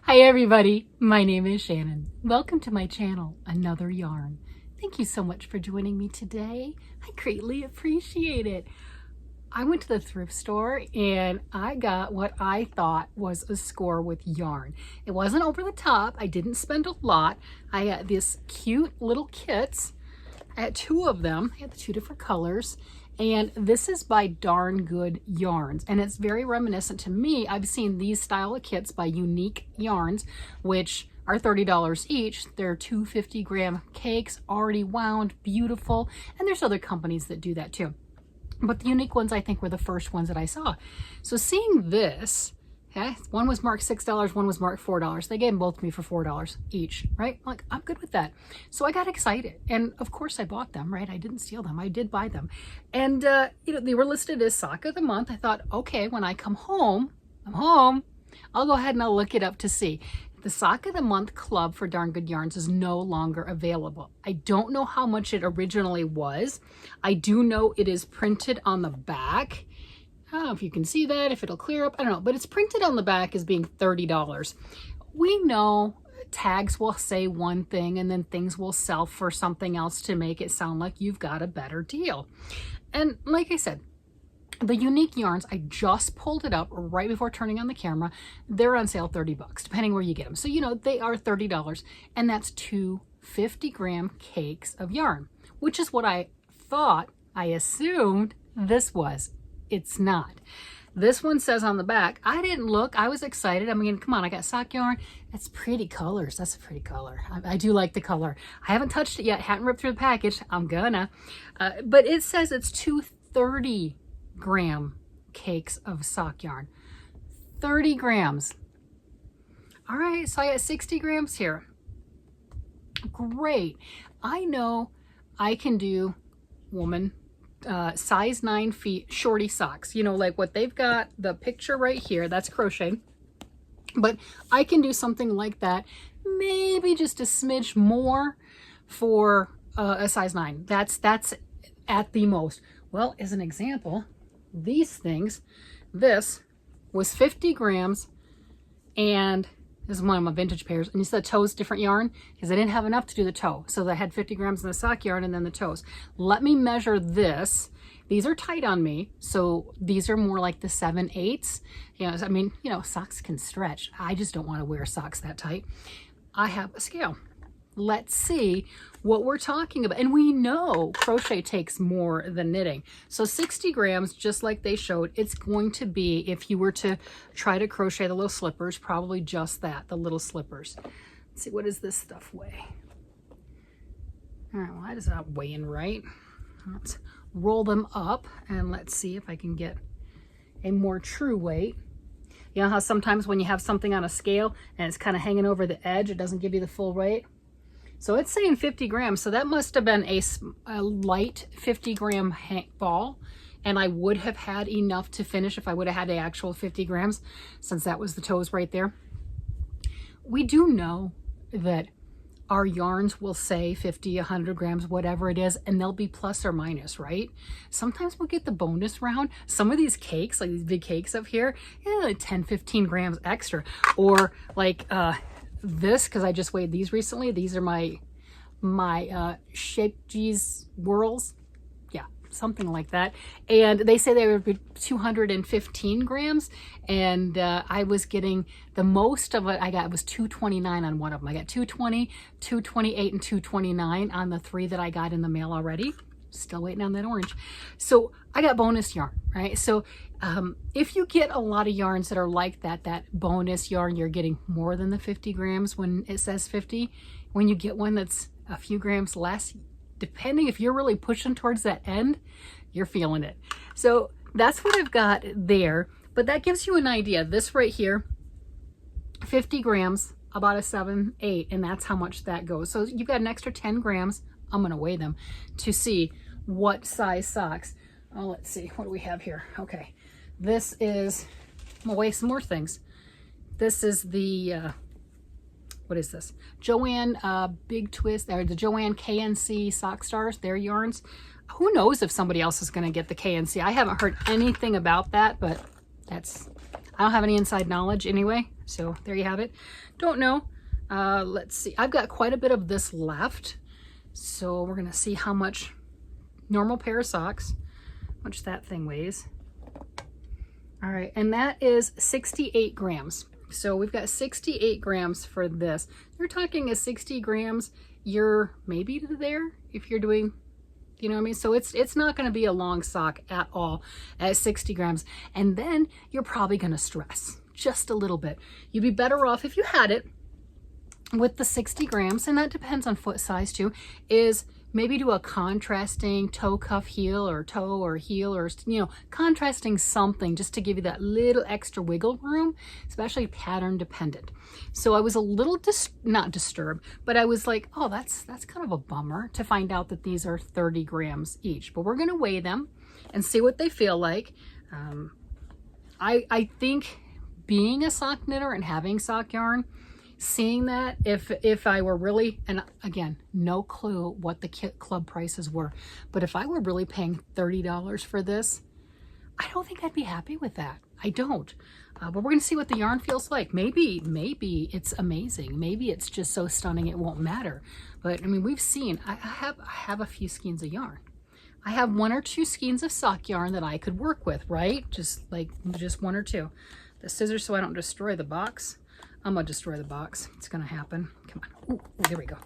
Hi everybody, my name is Shannon. Welcome to my channel, Another Yarn. Thank you so much for joining me today. I greatly appreciate it. I went to the thrift store and I got what I thought was a score with yarn. It wasn't over the top. I didn't spend a lot. I got these cute little kits. I had two of them. I had the two different colors. And this is by Darn Good Yarns, and it's very reminiscent to me. I've seen these style of kits by Unique Yarns, which are $30 each. They're 250-gram cakes, already wound, beautiful, and there's other companies that do that too. But the Unique ones, I think, were the first ones that I saw. So seeing this, okay, one was marked $6, one was marked $4. They gave them both to me for $4 each, right? Like, I'm good with that. So I got excited. And of course I bought them, right? I didn't steal them. I did buy them. And, they were listed as sock of the month. I thought, okay, when I come home, I'll go ahead and I'll look it up to see. The Sock of the Month Club for Darn Good Yarns is no longer available. I don't know how much it originally was. I do know it is printed on the back. I don't know if you can see that, if it'll clear up, I don't know, but it's printed on the back as being $30. We know tags will say one thing and then things will sell for something else to make it sound like you've got a better deal. And like I said, the Unique Yarns, I just pulled it up right before turning on the camera. They're on sale 30 bucks, depending where you get them. So, they are $30, and that's two 50-gram cakes of yarn, which is what I thought, I assumed this was. It's not. This one says on the back, I didn't look, I was excited. I mean, come on, I got sock yarn. It's pretty colors. That's a pretty color. I do like the color. I haven't touched it yet, hadn't ripped through the package. I'm gonna. But it says it's two 30-gram cakes of sock yarn. 30 grams. All right, so I got 60 grams here. Great. I know I can do woman size 9 feet shorty socks, like what they've got, the picture right here, that's crochet, but I can do something like that, maybe just a smidge more for a size 9. That's at the most. Well, as an example, these things, this was 50 grams, and this is one of my vintage pairs, and you see the toes different yarn because I didn't have enough to do the toe, so I had 50 grams in the sock yarn and then the toes. Let me measure this. These are tight on me, so these are more like the 7/8. I mean, socks can stretch. I just don't want to wear socks that tight. I have a scale. Let's see what we're talking about. And we know crochet takes more than knitting. So 60 grams, just like they showed, it's going to be, if you were to try to crochet the little slippers, probably just that, the little slippers. Let's see, what does this stuff weigh? All right, well, that is not weighing right. Let's roll them up and let's see if I can get a more true weight. You know how sometimes when you have something on a scale and it's kind of hanging over the edge, it doesn't give you the full weight? So it's saying 50 grams. So that must have been a light 50-gram ball. And I would have had enough to finish if I would have had the actual 50 grams, since that was the toes right there. We do know that our yarns will say 50, 100 grams, whatever it is, and they'll be plus or minus, right? Sometimes we'll get the bonus round. Some of these cakes, like these big cakes up here, like 10, 15 grams extra. Or like, this, because I just weighed these recently. These are my Shape G's Whirls. Yeah, something like that. And they say they would be 215 grams. And I was getting the most of it I got was 229 on one of them. I got 220, 228, and 229 on the 3 that I got in the mail already. Still waiting on that orange. So I got bonus yarn, right? So if you get a lot of yarns that are like that bonus yarn, you're getting more than the 50 grams when it says 50. When you get one that's a few grams less, depending if you're really pushing towards that end, you're feeling it. So that's what I've got there. But that gives you an idea. This right here, 50 grams, about a 7/8, and that's how much that goes. So you've got an extra 10 grams. I'm going to weigh them to see what size socks. Oh, let's see. What do we have here? Okay. This is, I'm going to weigh some more things. This is the, what is this? Joann Big Twist, or the Joann KNC Sock Stars, their yarns. Who knows if somebody else is going to get the KNC? I haven't heard anything about that, but that's, I don't have any inside knowledge anyway, so there you have it. Don't know. Let's see. I've got quite a bit of this left, so we're gonna see how much normal pair of socks, how much that thing weighs. All right, and that is 68 grams. So we've got 68 grams for this. You're talking a 60 grams, you're maybe there if you're doing, you know what I mean? So it's not gonna be a long sock at all at 60 grams. And then you're probably gonna stress just a little bit. You'd be better off if you had it with the 60 grams, and that depends on foot size too, is maybe do a contrasting toe cuff heel or toe or heel, or, you know, contrasting something just to give you that little extra wiggle room, especially pattern dependent. So I was a little not disturbed, but I was like, oh, that's kind of a bummer to find out that these are 30 grams each, but we're going to weigh them and see what they feel like. I think being a sock knitter and having sock yarn, seeing that, if I were really, and again, no clue what the kit club prices were, but if I were really paying $30 for this, I don't think I'd be happy with that. I don't. But we're gonna see what the yarn feels like. Maybe it's amazing. Maybe it's just so stunning it won't matter. But I mean, we've seen, I have a few skeins of yarn. I have 1 or 2 skeins of sock yarn that I could work with, right? Just 1 or 2. The scissors so I don't destroy the box. I'm gonna destroy the box. It's gonna happen. Come on. Ooh, there we go.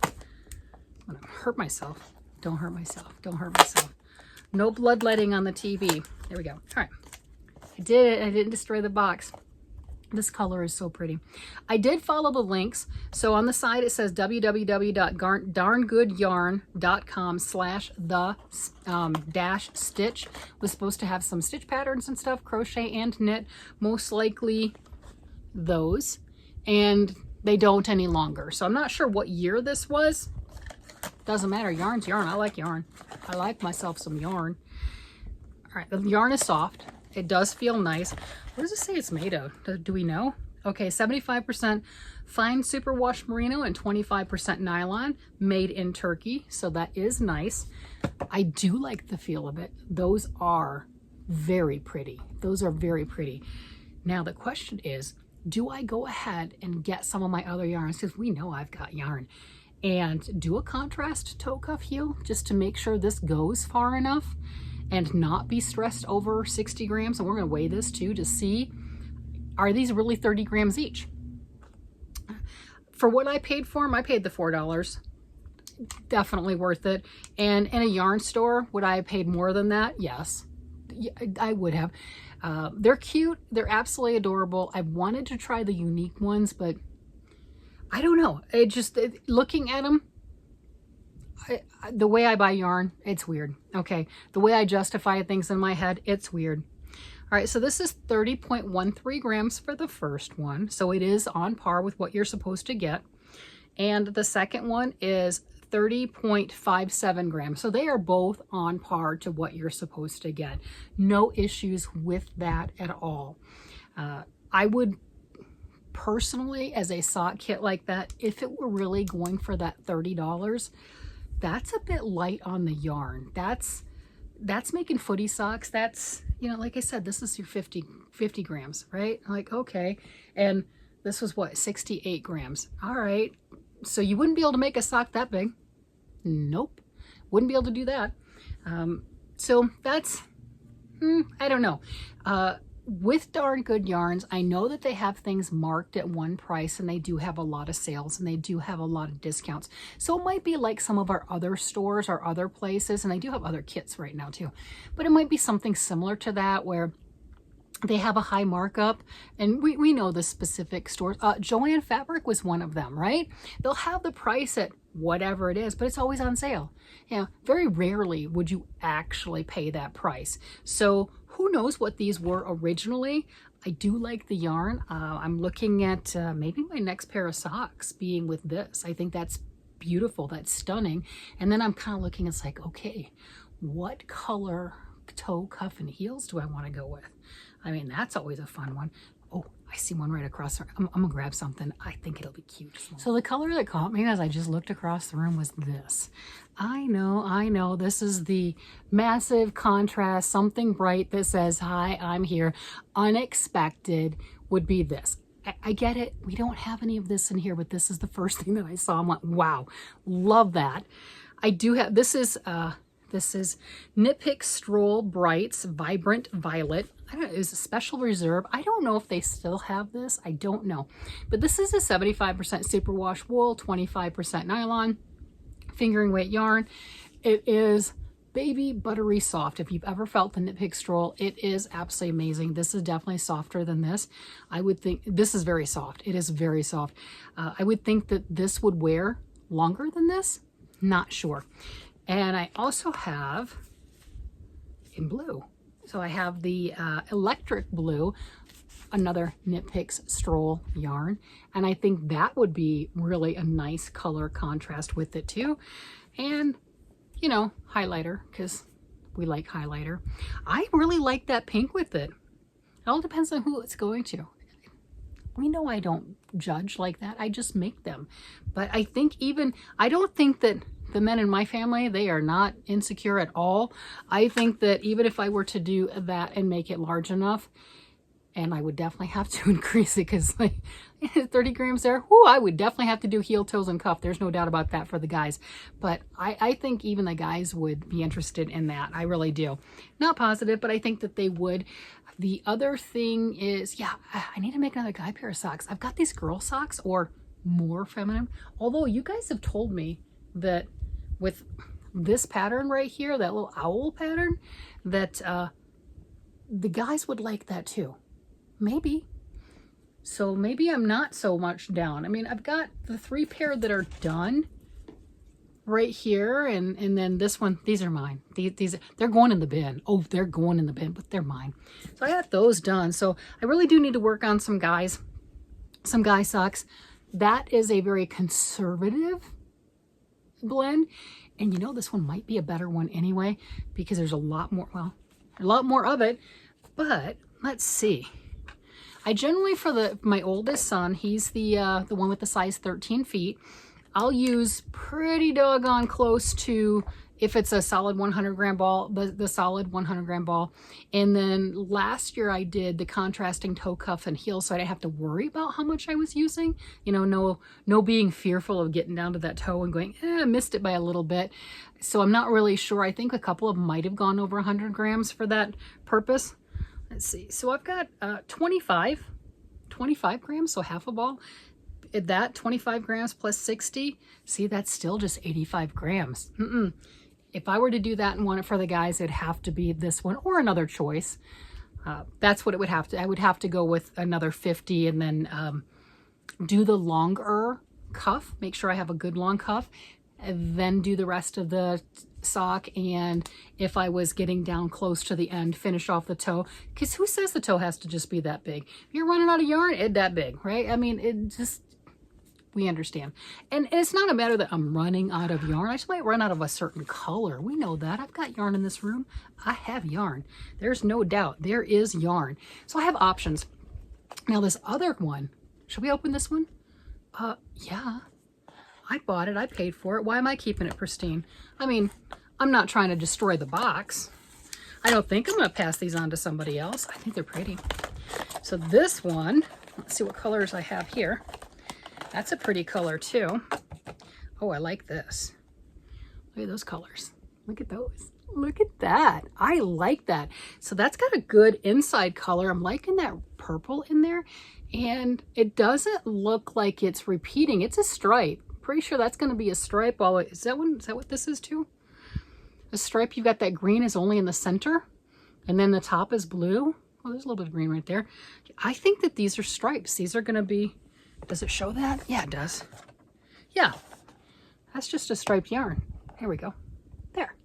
I'm gonna hurt myself. Don't hurt myself. Don't hurt myself. No bloodletting on the TV. There we go. All right. I did it. I didn't destroy the box. This color is so pretty. I did follow the links. So on the side it says www.darngoodyarn.com/the-stitch. Was supposed to have some stitch patterns and stuff, crochet and knit. Most likely those. And they don't any longer. So I'm not sure what year this was. Doesn't matter. Yarn's yarn. I like yarn. I like myself some yarn. All right. The yarn is soft. It does feel nice. What does it say it's made of? Do we know? Okay. 75% fine superwash merino and 25% nylon, made in Turkey. So that is nice. I do like the feel of it. Those are very pretty. Those are very pretty. Now the question is, do I go ahead and get some of my other yarns, because we know I've got yarn, and do a contrast toe cuff heel just to make sure this goes far enough and not be stressed over 60 grams? And we're going to weigh this too to see, are these really 30 grams each? For what I paid for them, I paid the $4. Definitely worth it. And in a yarn store, would I have paid more than that? Yes, I would have. They're cute. They're absolutely adorable. I wanted to try the unique ones, but I don't know. Looking at them, the way I buy yarn, it's weird. Okay. The way I justify things in my head, it's weird. All right. So this is 30.13 grams for the first one. So it is on par with what you're supposed to get. And the second one is 30.57 grams. So they are both on par to what you're supposed to get. No issues with that at all. I would personally, as a sock kit like that, if it were really going for that $30, that's a bit light on the yarn. That's making footy socks. That's, you know, like I said, this is your 50 grams, right? Like, okay. And this was what, 68 grams. All right. So you wouldn't be able to make a sock that big. Nope. Wouldn't be able to do that. So that's, I don't know. With Darn Good Yarns, I know that they have things marked at one price, and they do have a lot of sales, and they do have a lot of discounts. So it might be like some of our other stores or other places, and they do have other kits right now too. But it might be something similar to that where they have a high markup, and we know the specific stores. Joann Fabric was one of them, right? They'll have the price at whatever it is, but it's always on sale. Yeah, very rarely would you actually pay that price. So who knows what these were originally. I do like the yarn. I'm looking at maybe my next pair of socks being with this. I think that's beautiful. That's stunning. And then I'm kind of looking, it's like, okay, what color toe cuff and heels do I want to go with? I mean, that's always a fun one. Oh, I see one right across there. I'm gonna grab something. I think it'll be cute. So the color that caught me as I just looked across the room was this. I know, this is the massive contrast, something bright that says, hi, I'm here. Unexpected would be this. I get it. We don't have any of this in here, but this is the first thing that I saw. I'm like, wow, love that. I do have, this is Knit Picks Stroll Brights Vibrant Violet. I don't know, it was a special reserve. I don't know if they still have this. I don't know. But this is a 75% superwash wool, 25% nylon, fingering weight yarn. It is baby buttery soft. If you've ever felt the Knit Picks Stroll, it is absolutely amazing. This is definitely softer than this. I would think this is very soft. It is very soft. I would think that this would wear longer than this. Not sure. And I also have in blue. So I have the electric blue, another Knit Picks Stroll yarn. And I think that would be really a nice color contrast with it too. And, you know, highlighter, because we like highlighter. I really like that pink with it. It all depends on who it's going to. We know I don't judge like that. I just make them. But I think I don't think that the men in my family, they are not insecure at all. I think that even if I were to do that and make it large enough, and I would definitely have to increase it because like 30 grams there, whoo, I would definitely have to do heel, toes, and cuff. There's no doubt about that for the guys. But I think even the guys would be interested in that. I really do. Not positive, but I think that they would. The other thing is, yeah, I need to make another guy pair of socks. I've got these girl socks, or more feminine. Although you guys have told me that with this pattern right here, that little owl pattern, that the guys would like that too. Maybe. So maybe I'm not so much down. I mean, I've got the 3 pair that are done right here, and then this one, these are mine. These they're going in the bin. Oh, they're going in the bin, but they're mine. So I got those done. So I really do need to work on some guy socks. That is a very conservative blend, and you know, this one might be a better one anyway because there's a lot more, well, a lot more of it. But let's see. I generally, for my oldest son, he's the one with the size 13 feet. I'll use pretty doggone close to, if it's a solid 100 gram ball, the solid 100 gram ball. And then last year I did the contrasting toe cuff and heel, so I didn't have to worry about how much I was using. You know, no being fearful of getting down to that toe and going, I missed it by a little bit. So I'm not really sure. I think a couple of them might have gone over 100 grams for that purpose. Let's see. So I've got 25 grams, so half a ball. At that, 25 grams plus 60. See, that's still just 85 grams. If I were to do that and want it for the guys, it'd have to be this one or another choice. That's what it would have to. I would have to go with another 50 and then do the longer cuff. Make sure I have a good long cuff. And then do the rest of the sock, and if I was getting down close to the end, finish off the toe, because who says the toe has to just be that big? If you're running out of yarn, it's that big, right? I mean, it just, we understand. And it's not a matter that I'm running out of yarn. I just might run out of a certain color. We know that. I've got yarn in this room. I have yarn. There's no doubt. There is yarn. So I have options. Now this other one, should we open this one? Yeah. I bought it. I paid for it. Why am I keeping it pristine? I mean, I'm not trying to destroy the box. I don't think I'm going to pass these on to somebody else. I think they're pretty. So this one, let's see what colors I have here. That's a pretty color too. Oh, I like this. Look at those colors. Look at those. Look at that. I like that. So that's got a good inside color. I'm liking that purple in there. And it doesn't look like it's repeating. It's a stripe. Pretty sure that's going to be a stripe. Is that what this is too? A stripe. You've got that green is only in the center, and then the top is blue. Oh, there's a little bit of green right there. I think that these are stripes. These are going to be, does it show that? Yeah, it does. Yeah, that's just a striped yarn. Here we go. There.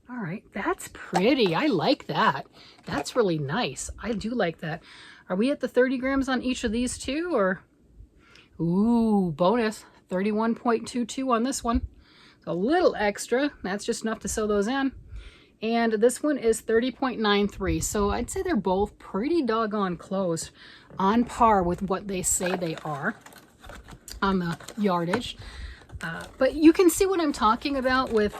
All right, that's pretty. I like that. That's really nice. I do like that. Are we at the 30 grams on each of these too, or? Ooh, bonus. 31.22 on this one. So a little extra. That's just enough to sew those in. and this one is 30.93. So I'd say they're both pretty doggone close, on par with what they say they are on the yardage. But you can see what I'm talking about with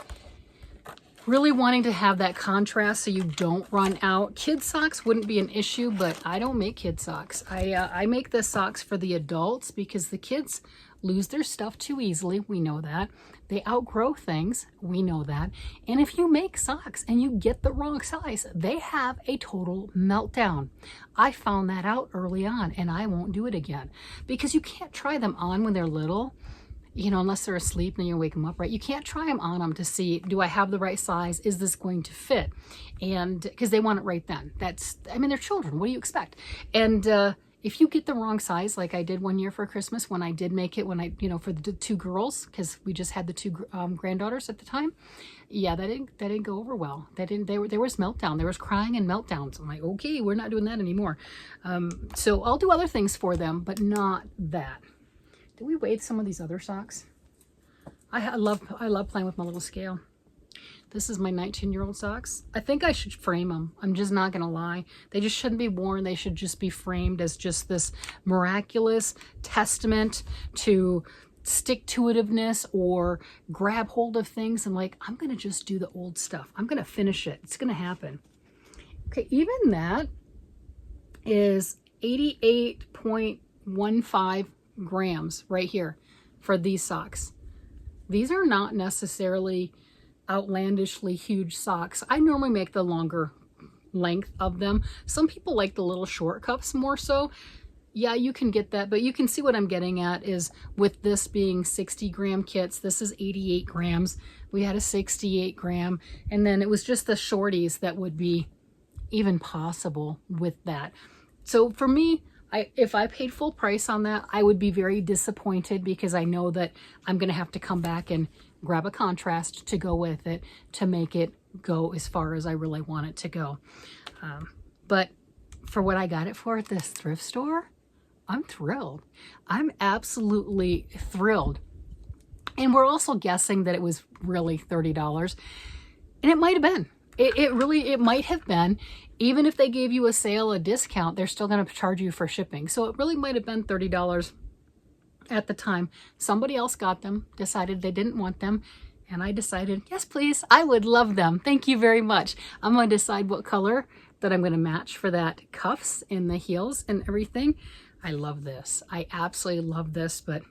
really wanting to have that contrast so you don't run out. Kid socks wouldn't be an issue, but I don't make kid socks. I make the socks for the adults because the kids lose their stuff too easily. We know that. They outgrow things. We know that. And if you make socks and you get the wrong size, they have a total meltdown. I found that out early on, and I won't do it again because you can't try them on when they're little. You know, unless they're asleep and you wake them up, right? You can't try them on them to see, do I have the right size? Is this going to fit? And because they want it right then. I mean, they're children. What do you expect? And if you get the wrong size, like I did one year for Christmas when I did make it, for the two girls, because we just had the two granddaughters at the time. Yeah, that didn't go over well. There was meltdown. There was crying and meltdowns. I'm like, okay, we're not doing that anymore. So I'll do other things for them, but not that. Did we weigh some of these other socks? I love playing with my little scale. This is my 19-year-old socks. I think I should frame them. I'm just not gonna lie. They just shouldn't be worn. They should just be framed as just this miraculous testament to stick-to-itiveness or grab hold of things and like, I'm gonna just do the old stuff. I'm gonna finish it. It's gonna happen. Okay, even that is 88.15 grams right here for these socks. These are not necessarily outlandishly huge socks. I normally make the longer length of them. Some people like the little short cups more so. Yeah, you can get that, but you can see what I'm getting at is with this being 60-gram kits, this is 88 grams. We had a 68 gram, and then it was just the shorties that would be even possible with that. So for me, if I paid full price on that, I would be very disappointed because I know that I'm going to have to come back and grab a contrast to go with it to make it go as far as I really want it to go. But for what I got it for at this thrift store, I'm thrilled. I'm absolutely thrilled. And we're also guessing that it was really $30. And it might have been. It might have been. Even if they gave you a sale, a discount, they're still going to charge you for shipping. So it really might have been $30 at the time. Somebody else got them, decided they didn't want them, and I decided, yes, please, I would love them. Thank you very much. I'm going to decide what color that I'm going to match for that cuffs and the heels and everything. I love this. I absolutely love this, but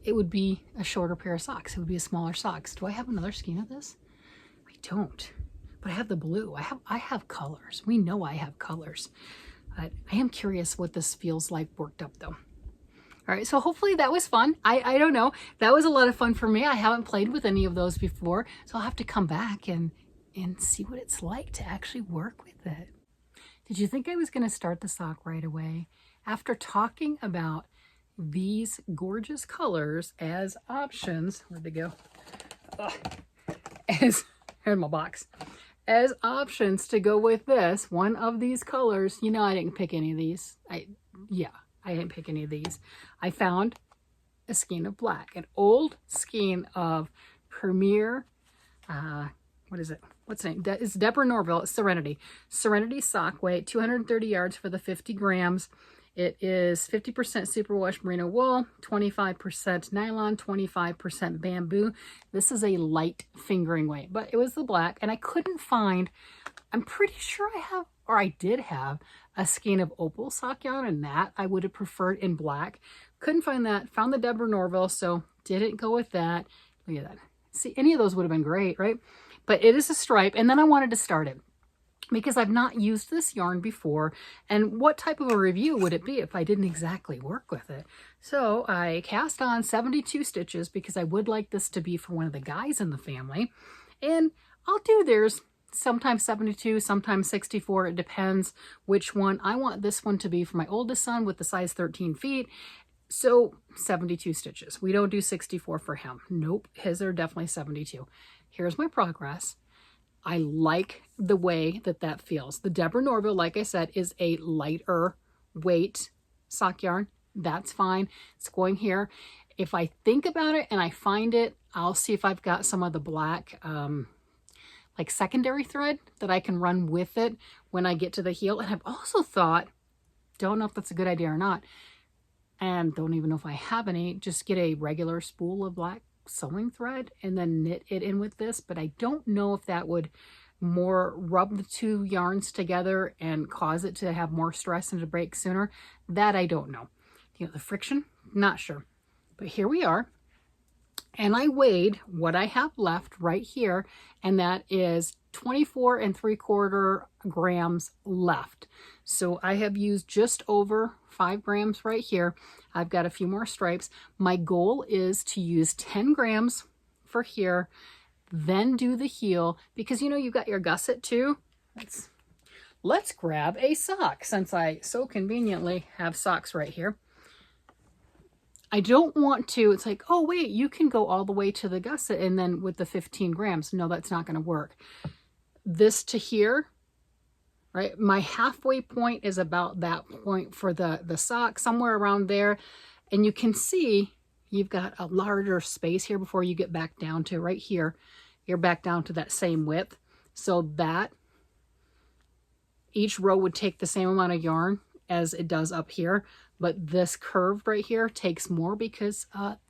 it would be a shorter pair of socks. It would be a smaller socks. Do I have another skein of this? I don't. But I have the blue. I have colors. We know I have colors. I am curious what this feels like worked up though. All right, so hopefully that was fun. I don't know. That was a lot of fun for me. I haven't played with any of those before, so I'll have to come back and see what it's like to actually work with it. Did you think I was going to start the sock right away? After talking about these gorgeous colors as options, where'd they go? Here's my box. As options to go with this, one of these colors, you know I didn't pick any of these. I didn't pick any of these. I found a skein of black, an old skein of Premier, what is it? What's the name? It's Deborah Norville, it's Serenity. Serenity sock weight, 230 yards for the 50 grams. It is 50% superwash merino wool, 25% nylon, 25% bamboo. This is a light fingering weight, but it was the black, and I couldn't find, I'm pretty sure I did have a skein of opal sock yarn, and that I would have preferred in black. Couldn't find that. Found the Deborah Norville, so didn't go with that. Look at that. See, any of those would have been great, right? But it is a stripe, and then I wanted to start it because I've not used this yarn before, and what type of a review would it be if I didn't exactly work with it? So I cast on 72 stitches because I would like this to be for one of the guys in the family, and I'll do theirs sometimes 72, sometimes 64. It depends which one. I want this one to be for my oldest son with the size 13 feet. So 72 stitches. We don't do 64 for him. Nope. His are definitely 72. Here's my progress. I like the way that feels. The Deborah Norville, like I said, is a lighter weight sock yarn. That's fine. It's going here. If I think about it and I find it, I'll see if I've got some of the black, like secondary thread that I can run with it when I get to the heel. And I've also thought, don't know if that's a good idea or not, and don't even know if I have any, just get a regular spool of black sewing thread and then knit it in with this. But I don't know if that would more rub the two yarns together and cause it to have more stress and to break sooner. That I don't know. You know, the friction, not sure. But here we are. And I weighed what I have left right here, and that is 24 3/4 grams left. So I have used just over 5 grams right here. I've got a few more stripes. My goal is to use 10 grams for here, then do the heel, because you know you've got your gusset too. Let's grab a sock, since I so conveniently have socks right here. I don't want to, it's like, oh wait, you can go all the way to the gusset and then with the 15 grams. No, that's not going to work. This to here, right? My halfway point is about that point for the sock, somewhere around there. And you can see you've got a larger space here before you get back down to right here. You're back down to that same width. So that each row would take the same amount of yarn as it does up here, but this curved right here takes more because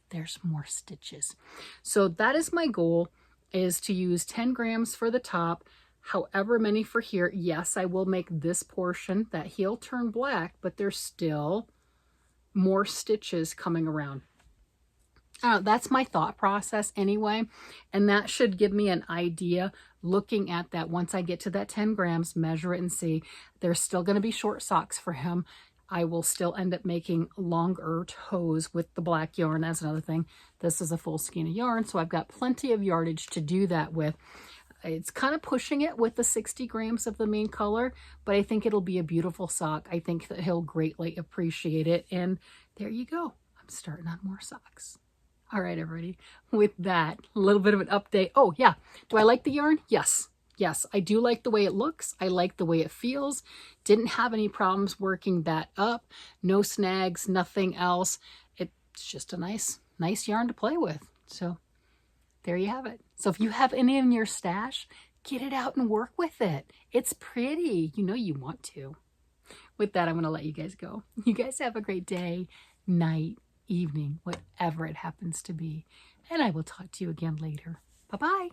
there's more stitches. So that is my goal, is to use 10 grams for the top, however many for here. Yes, I will make this portion, that heel, turn black, but there's still more stitches coming around. That's my thought process anyway, and that should give me an idea looking at that. Once I get to that 10 grams, measure it and see. There's still going to be short socks for him. I will still end up making longer toes with the black yarn. That's another thing. This is a full skein of yarn, so I've got plenty of yardage to do that with. It's kind of pushing it with the 60 grams of the main color, but I think it'll be a beautiful sock. I think that he'll greatly appreciate it, and there you go. I'm starting on more socks. All right, everybody, with that, a little bit of an update. Oh, yeah. Do I like the yarn? Yes. Yes, I do like the way it looks. I like the way it feels. Didn't have any problems working that up. No snags, nothing else. It's just a nice yarn to play with. So there you have it. So if you have any in your stash, get it out and work with it. It's pretty. You know you want to. With that, I'm going to let you guys go. You guys have a great day, night, evening, whatever it happens to be. And I will talk to you again later. Bye-bye.